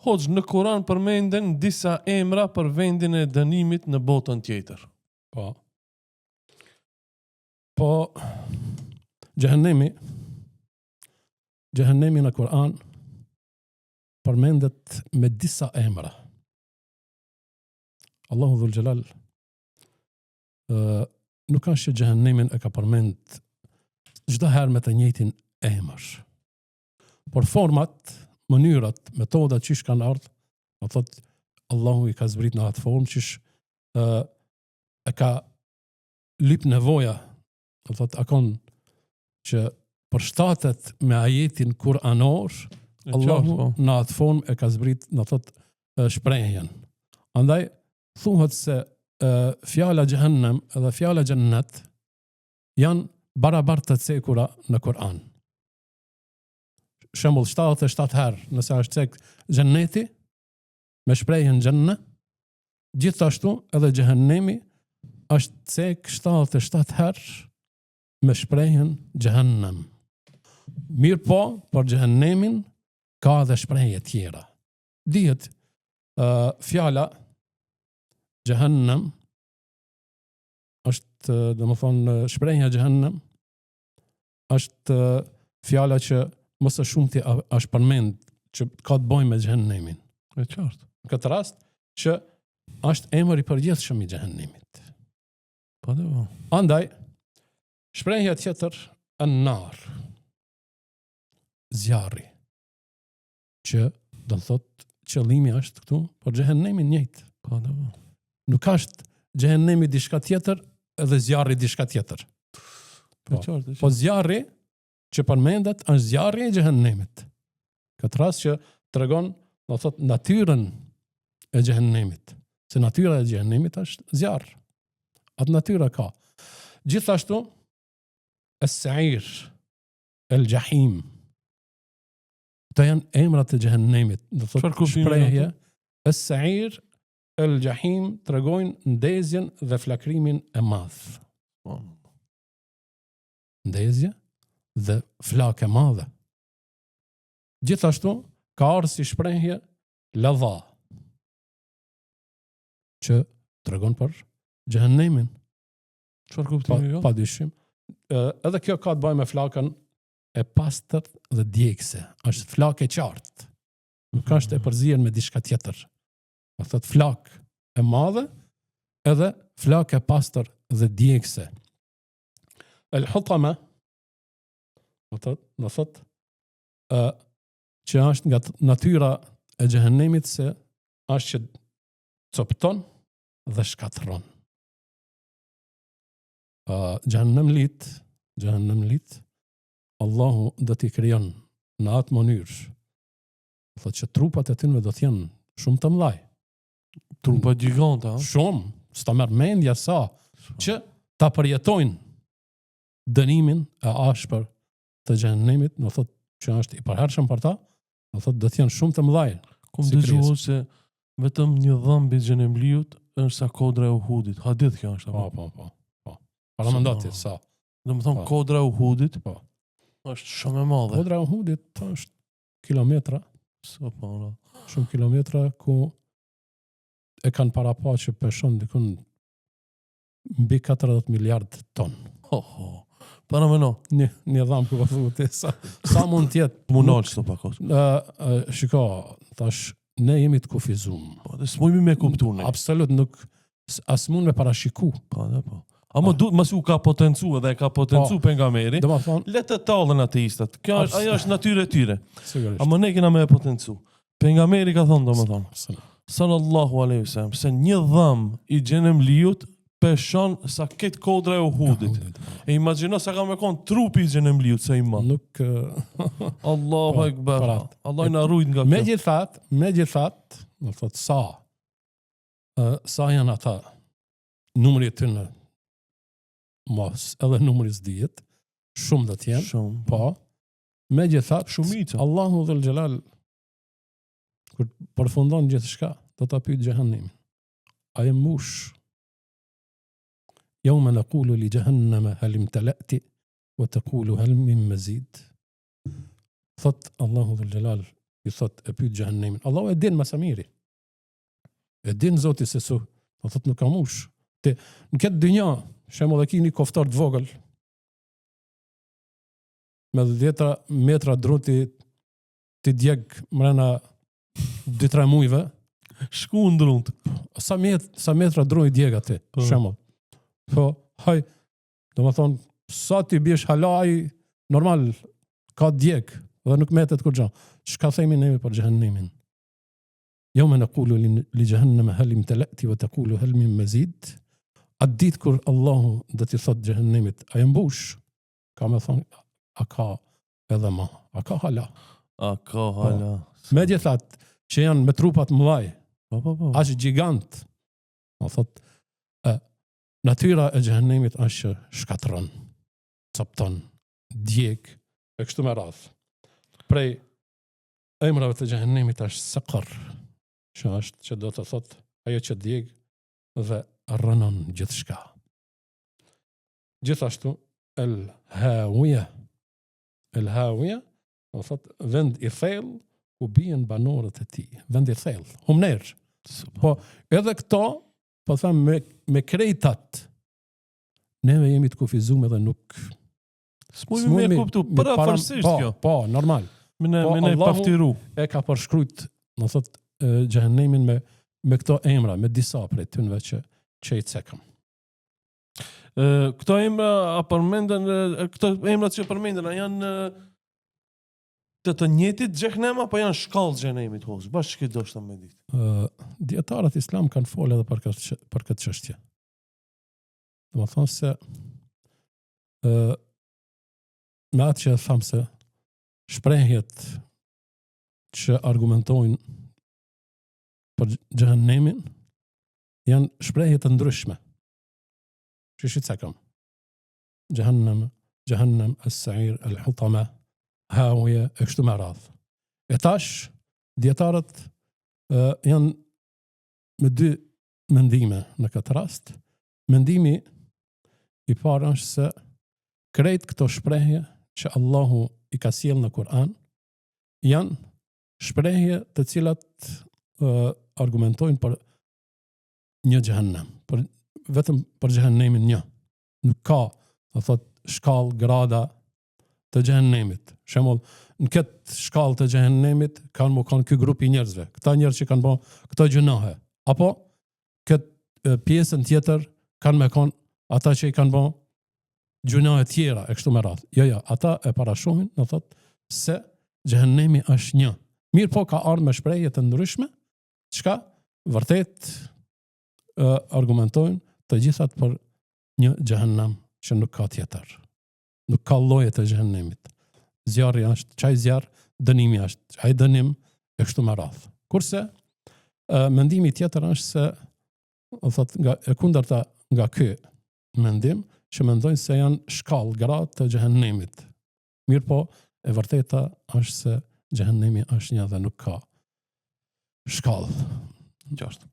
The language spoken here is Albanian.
Hoxh, në Kur'an përmenden disa emra për vendin e dënimit në botën tjetër. Po, Gjehennemi në Kur'an përmendet me disa emra. Allahu Dhul Gjelal nuk është që Gjehennemin e ka përmend çdo herë me të njëjtin emër. Por format, mënyrat, metodat që kanë ardhur, do thotë Allahu i ka zbrit në atë formë që e ka lyp nevoja, do thotë akon që përshtatet me ajetin kuranor, Allahu në atë formë e ka zbrit, do thotë shprehjen. Andaj thuhet se fjala Jahannam dhe fjala Jannat janë barabartë të cekura në Kur'an. Shembull 77 herë nëse është cek Janneti me shprehjen Janna, gjithashtu edhe Jahannemi është cek 77 herë me shprehjen Jahannam. Mirë po, për Jahannemin ka edhe shprehje tjera. Dihet fjala Jahannam është, domethënë shprehja Jahannam është fjala që më së shumti është përmend që ka të bëjë me Jahannemin. E qartë. Në këtë rast që është emër i përgjithshëm i Jahannimit. Po do. Andaj shprehja tjetër an-nar, zjarri, që do të thotë qëllimi është këtu për Jahannemin njëjtë. Po do. Nuk është Jahannemi diçka tjetër edhe zjarri diçka tjetër. Po zjarri që përmendet është zjarri i Jahannemit. Këtë rast që tregon, do thotë natyrën e Jahannemit. Se natyra e Jahannemit është zjarr. Atë natyra ka. Gjithashtu es-sa'ir, el-jahim. Këto janë emrat e Jahannemit. Do thotë shprehje es-sa'ir, el-jahim tregojnë ndezjen dhe flakrimin e madh. Ndezje dhe flak e madhe. Gjithashtu ka ardhur si shprehje ladha, që tregon për Jahannemin. Çfarë kuptimi ka? Padyshim. Edhe kjo ka të bëjë me flakën e pastër dhe djegse. Është flak e qartë. Nuk është e përzier me diçka tjetër. Do thotë flak e madhe edhe flak e pastër dhe djegse. El-hutama, do thotë që është nga natyra e Jahannemit se është që copton dhe shkatron. Jahannam lit, Allahu do t'i krijon në atë mënyrë. Do thotë që trupat e tyre do të jenë shumë të mëdha. Trupa gjiganta, shumë, s'ta merr mendja sa, që ta përjetojnë dënimin e ashpër të Jahannamit, do thotë që është i përhershëm për ta, do thotë do të jenë shumë të mëdha. Kum dëgjuar se vetëm një dhëmb i Xhenemliut është sa kodra e Uhudit. Hadith kjo është apo? Po. Para mendati sa. Domethënë kodra e Uhudit është shumë e madhe. Kodra e Uhudit është kilometra, shumë kilometra ku e kanë parapa që peshon dikun mbi 40 miliard ton. Para më no. Një dham ku po thuhet sa mund të jetë munol çto pakos. Shiko, tash ne jemi të kufizuar. Po, dhe s'mujmë me kuptuar. Absolut nuk as mund me parashiku. Po. Ama duhet mos u ka potencu edhe e ka potencu pejgamberi. Le të tallën ateistat. Kjo është ajo është natyrë e tyre. Sigurisht. Ama ne kena me potencu. Pejgamberi ka thonë domethënë sallallahu alaihi wasallam se një dhëm i Xhenemliut peshon sa këtë kodra e Uhudit. E imagjino sa ka me kon trupi i Xhenemliut sa i madh. Nuk Allahu akbar. Allah na ruaj nga kjo. Megjithatë, do thotë sa janë ata numri të tyre. Mos edhe numri s'dihet, shumë do të jenë. Shumë. Po. Megjithatë, shumica. Allahu dhul Jalal kur përfundon gjithçka, do ta pyet Jahannemin. A je mush? Yawma naqulu li jahannama hal imtala'ti wa taqulu hal min mazid. Thot Allahu dhul Jalal i thot e pyet xhehenemin. Allahu e din më së miri. E din Zoti se su, do thot nuk ka mush. Në këtë dynja, shembull e keni koftar të vogël me 10 metra druti ti djeg mrena 2-3 mujve, Shku në drunt. sa metra dru i djeg aty, shembull. Po, haj, do më thonë, sa ti bjesh halaj, normal, ka djeg, dhe nuk metet kur gja. Çka themi neve për xhehenemin? Yawma naqulu li jahannama hal imtala'ti wa taqulu hal min mazid? Atë ditë kur Allahu do t'i thot xhehenemit, a e mbush? Ka me thonë, a ka edhe ma, a ka hala. A ka hala. Megjithatë që janë me trupat mëdhaj, Po. ashtë gjigant, do thot, natyra e xhehenemit është shkatron, capton, djeg, e kështu me radh. Prej emrave të xhehenemit është saqar, që do të thot ajo që djeg dhe rënon gjithçka. Gjithashtu el hawiya, do thot vend i thellë ku bien banorët e tij, vend i thellë, humner. Po edhe këto, po them me krejtat, neve jemi të kufizuar dhe nuk S'mujmë me kuptu, parafarsisht kjo. Po, normal. Me Po, ne Allahu paftiru. E ka përshkruajt, do thot xhehenemin me këto emra, me disa prej tyre që i cekëm. Këto emra a përmenden, këto emrat që përmenden, a janë të njëjtit xhehenem apo janë shkallë xhehenemit hoxh? Bashkë që do shta me ditë. Dietarët islam kanë folë edhe për këtë çështje. Do të thonë se me atë që thamë se shprehjet që argumentojnë për xhehenemin janë shprehje të ndryshme. Që cekëm. Jahannam, as-sa'ir, al-hutama, hawiya, e kështu me radh. E tash, dietarët janë me 2 mendime në këtë rast. Mendimi i parë është se krejt këto shprehje që Allahu i ka sjellë në Kur'an janë shprehje të cilat argumentojnë për një xhehenem, vetëm për xhehenemin një. Nuk ka, do thot, shkallë grada të xhehenemit. Shembull, në këtë shkallë të xhehenemit kanë ky grup i njerëzve, këta njerëz që kanë bërë këto gjunohe, apo këtë pjesën tjetër kanë me kon ata që i kanë bërë gjunohe tjera e kështu me radhë. Jo, ata e parashohin, do thot se xhehenemi është një. Mirë po ka ardhur me shprehje të ndryshme, çka vërtet argumentojnë të gjithat për një xhehenem që nuk ka tjetër. Nuk ka lloje të xhehenemit. Zjarri është, çaj zjarr, dënimi është, çaj dënim e kështu me radhë. Kurse mendimi tjetër është se, do thot, e kundërta nga ky mendim, që mendojnë se janë shkallë gradë të xhehenemit. Mirë po, e vërteta është se xhehenemi është një dhe nuk ka shkallë. Qartë.